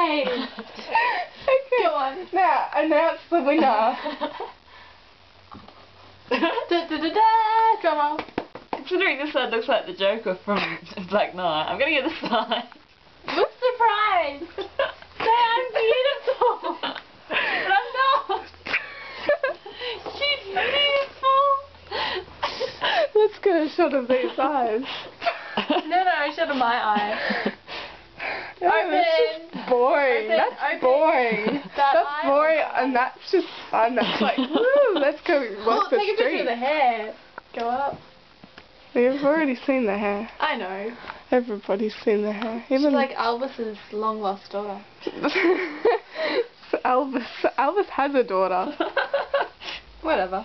fine. Okay. Go on. Now, announce the winner. Da-da-da-da! Drama. Considering this side looks like the Joker from Black Knight, I'm gonna get this side. Look surprised. Say I'm beautiful. But I'm not. She's beautiful. Let's get a shot of these eyes. No, a shot of my eye. Yeah, Open. that's just boring. Open, That's open. boring. That That's eye boring, or that and eye? that's just fun. That's like, woo, let's go walk Oh, the take a picture of street. the hair. Go up. We've already seen the hair. I know. Everybody's seen the hair. She's Even like Elvis's long lost daughter. Elvis has a daughter. Whatever.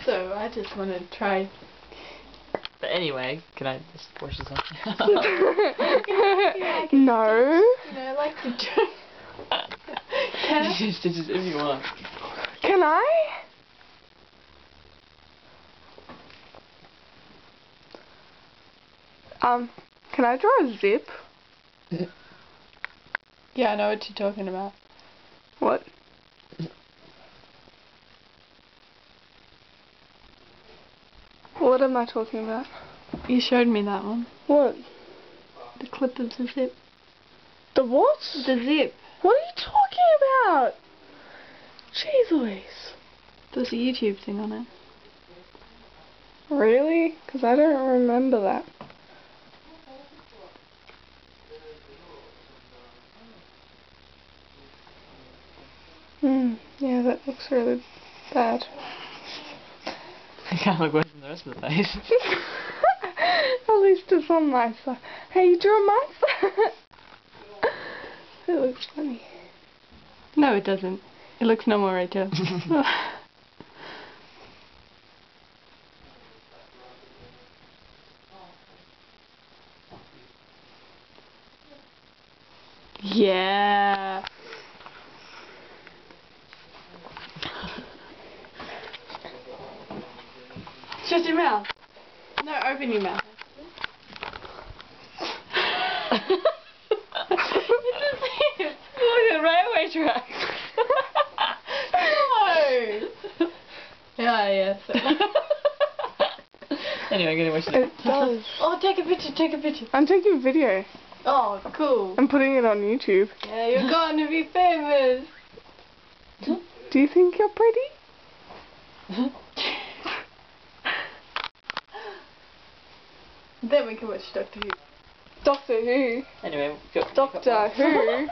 So I just want to try. But anyway, can I just wash this off? No. You know, like the joke. just if you want. Can I? Can I draw a zip? Yeah, I know what you're talking about. What? What am I talking about? You showed me that one. What? The clip of the zip. The what? The zip. What are you talking about? Jeez Louise. There's a YouTube thing on it. Really? Because I don't remember that. Yeah, that looks really bad. I can't look worse than the rest of the face. At least it's on my side. Hey, you drew on my side. It looks funny. No, it doesn't. It looks normal, Rachel. Yeah. Shut your mouth. No, open your mouth. Look at railway tracks. No. Yeah, yes. Anyway, I'm gonna wash It it. does. Oh, take a picture, take a picture. I'm taking a video. Oh, cool. I'm putting it on YouTube. Yeah, you're going to be famous. Do you think you're pretty? Then we can watch Doctor Who. Doctor Who. Anyway, go. Doctor Who.